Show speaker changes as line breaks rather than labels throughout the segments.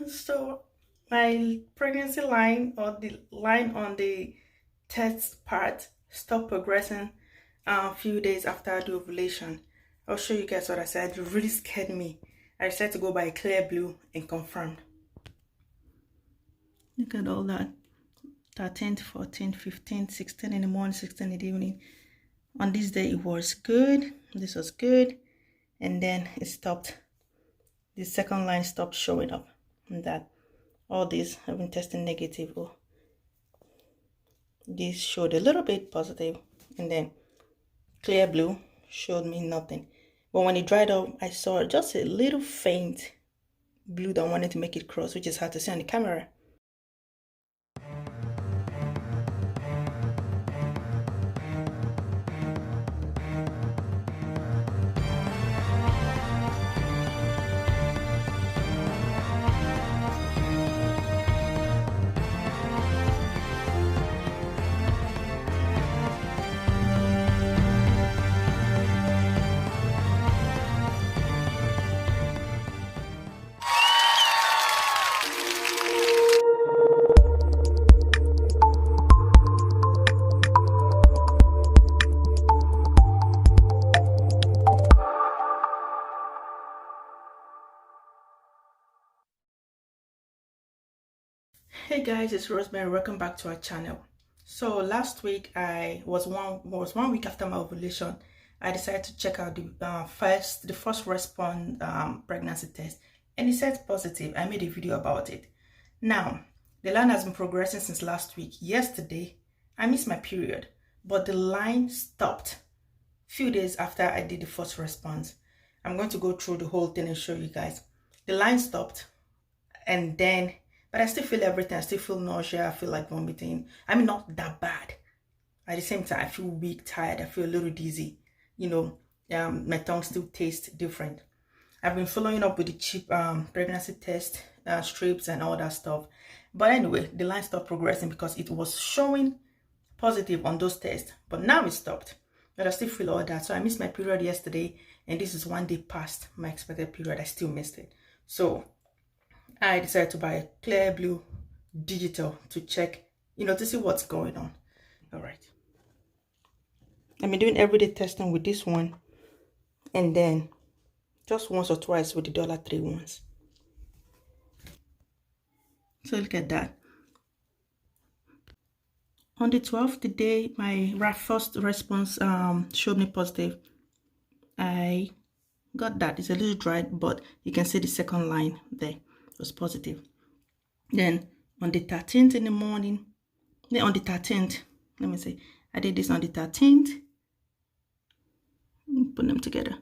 So my pregnancy line or the line on the test part stopped progressing a few days after the ovulation. I'll show you guys what I said. It really scared me. I decided to go by clear blue and confirmed. Look at all that. 13th, 14th, 15th, 16th in the morning, 16th in the evening. On this day it was good. This was good. And then it stopped. The second line stopped showing up. And that all these have been testing negative. Oh, this showed a little bit positive, and then clear blue showed me nothing. But when it dried up, I saw just a little faint blue that wanted to make it cross, which is hard to see on the camera. Hey guys, it's Rosemary. Welcome back to our channel. So last week I was one week after my ovulation. I decided to check out the first response pregnancy test, and it said positive. I made a video about it. Now the line has been progressing since last week. Yesterday I missed my period, but the line stopped a few days after I did the first response. I'm going to go through the whole thing and show you guys. The line stopped, and then but I still feel everything. I still feel nausea. I feel like vomiting. I mean, not that bad. At the same time, I feel weak, tired. I feel a little dizzy. My tongue still tastes different. I've been following up with the cheap pregnancy test strips and all that stuff. But anyway, the line stopped progressing because it was showing positive on those tests. But now it stopped. But I still feel all that. So I missed my period yesterday. And this is one day past my expected period. I still missed it. So I decided to buy a clear blue digital to check, to see what's going on. All right. I've been doing everyday testing with this one, and then just once or twice with the $3 ones. So look at that. On the 12th, the day my first response showed me positive, I got that. It's a little dried, but you can see the second line there was positive. Then on the 13th in the morning, then on the 13th, let me see, I did this on the 13th. Put them together.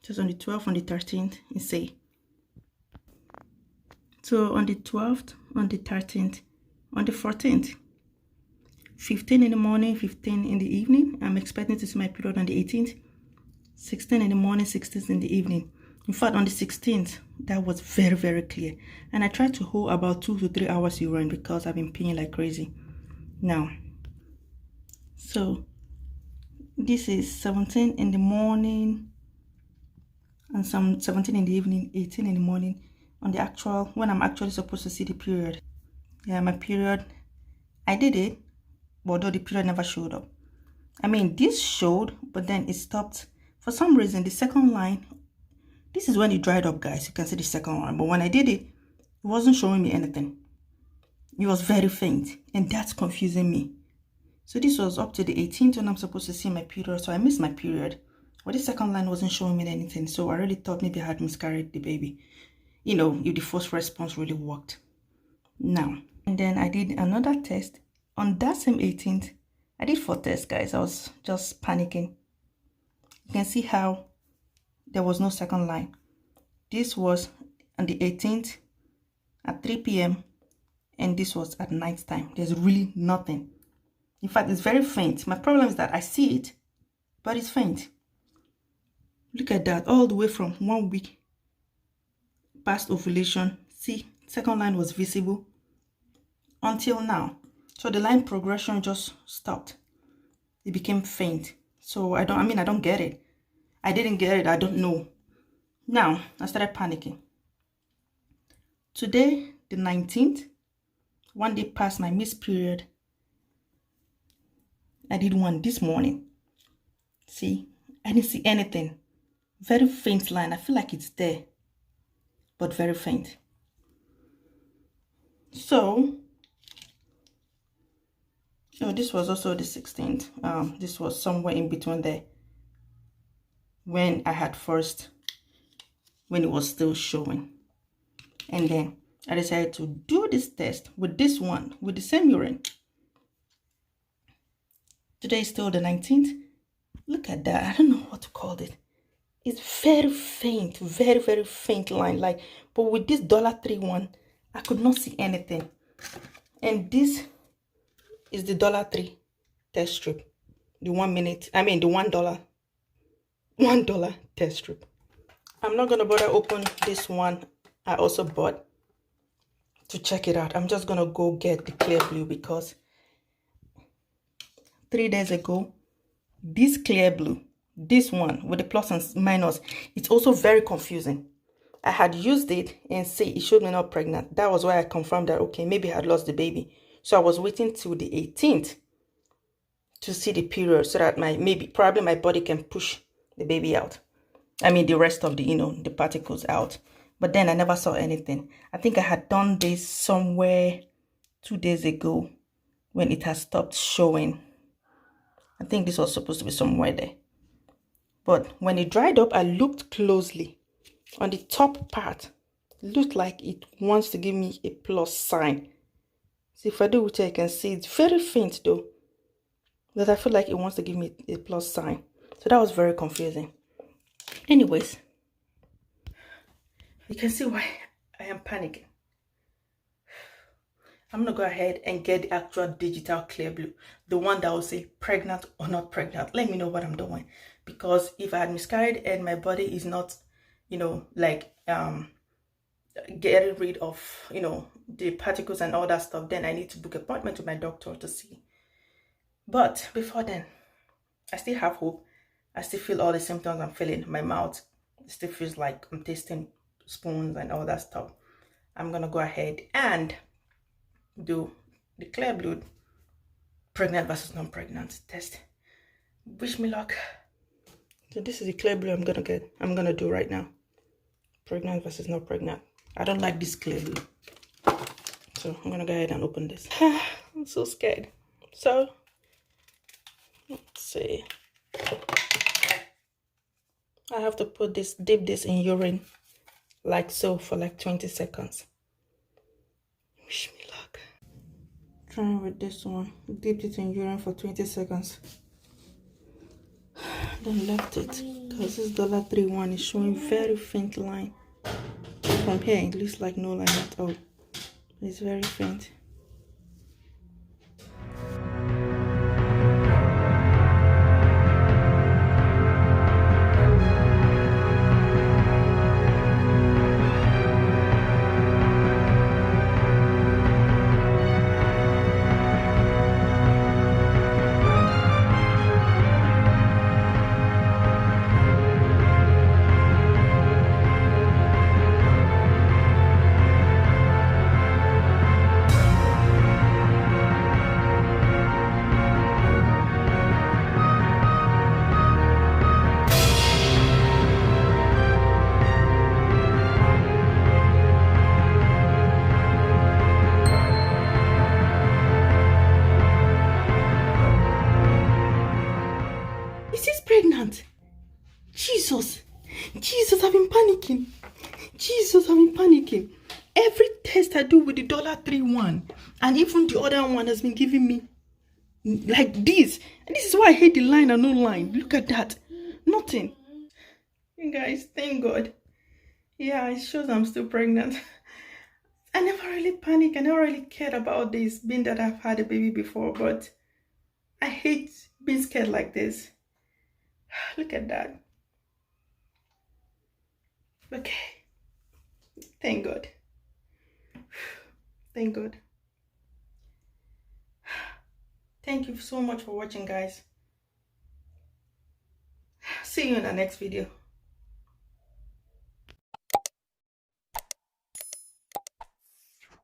Just on the 12th, on the 13th, and say. So on the 12th, on the 13th, on the 14th, 15 in the morning, 15 in the evening. I'm expecting to see my period on the 18th. 16 in the morning, 16th in the evening. In fact, on the 16th, that was very, very clear. And I tried to hold about 2 to 3 hours urine because I've been peeing like crazy. Now, so this is 17 in the morning and some 17 in the evening, 18 in the morning on the actual, when I'm actually supposed to see the period. Yeah, my period, I did it, but although the period never showed up. I mean, this showed, but then it stopped. For some reason, the second line, this is when it dried up, guys. You can see the second one. But when I did it, it wasn't showing me anything. It was very faint. And that's confusing me. So this was up to the 18th when I'm supposed to see my period. So I missed my period. But the second line wasn't showing me anything. So I really thought maybe I had miscarried the baby. If the first response really worked. Now, and then I did another test. On that same 18th, I did 4 tests, guys. I was just panicking. You can see how there was no second line. This was on the 18th at 3 p.m. and this was at night time. There's really nothing. In fact, it's very faint. My problem is that I see it, but it's faint. Look at that, all the way from 1 week past ovulation. See, second line was visible until now. So the line progression just stopped. It became faint. So I don't get it. I didn't get it. I don't know. Now, I started panicking. Today, the 19th, one day past my missed period. I did one this morning. See, I didn't see anything. Very faint line. I feel like it's there, but very faint. So, oh, this was also the 16th. This was somewhere in between there. When I had first, when it was still showing. And then I decided to do this test with this one, with the same urine. Today is still the 19th. Look at that. I don't know what to call it. It's very faint, very, very faint line. Like, but with this $3 one, I could not see anything. And this is the $3 test strip. The 1 minute, I mean the $1 test strip. I'm not gonna bother open this one I also bought to check it out. I'm just gonna go get the clear blue because 3 days ago, this clear blue, this one with the plus and minus, it's also very confusing. I had used it and say it showed me not pregnant. That was why I confirmed that, okay, maybe I had lost the baby. So I was waiting till the 18th to see the period so that probably my body can push the baby out. I mean, the rest of the, the particles out. But then I never saw anything. I think I had done this somewhere 2 days ago when it has stopped showing. I think this was supposed to be somewhere there. But when it dried up, I looked closely. On the top part, it looked like it wants to give me a plus sign. See, if I do it, I can see it's very faint though. But I feel like it wants to give me a plus sign. So that was very confusing. Anyways, you can see why I am panicking. I'm gonna go ahead and get the actual digital clear blue, the one that will say pregnant or not pregnant. Let me know what I'm doing, because if I had miscarried and my body is not, like getting rid of, the particles and all that stuff, then I need to book an appointment with my doctor to see. But before then, I still have hope. I still feel all the symptoms I'm feeling. My mouth still feels like I'm tasting spoons and all that stuff. I'm gonna go ahead and do the clear blue pregnant versus non-pregnant test. Wish me luck. So this is the clear blue I'm gonna do right now. Pregnant versus not pregnant. I don't like this clear blue, so I'm gonna go ahead and open this. I'm so scared. So let's see. I have to dip this in urine like so for like 20 seconds. Wish me luck. Trying with this one. Dipped it in urine for 20 seconds. Then left it because this $3 one is showing very faint line. From here it looks like no line at all. It's very faint. Pregnant. Jesus, I've been panicking. Every test I do with the $3 one, and even the other one has been giving me like this. And this is why I hate the line and no line. Look at that. Nothing. You guys, thank God. Yeah, it shows I'm still pregnant. I never really panicked. I never really cared about this, being that I've had a baby before, but I hate being scared like this. Look at that. Okay. Thank God. Thank God. Thank you so much for watching, guys. See you in the next video.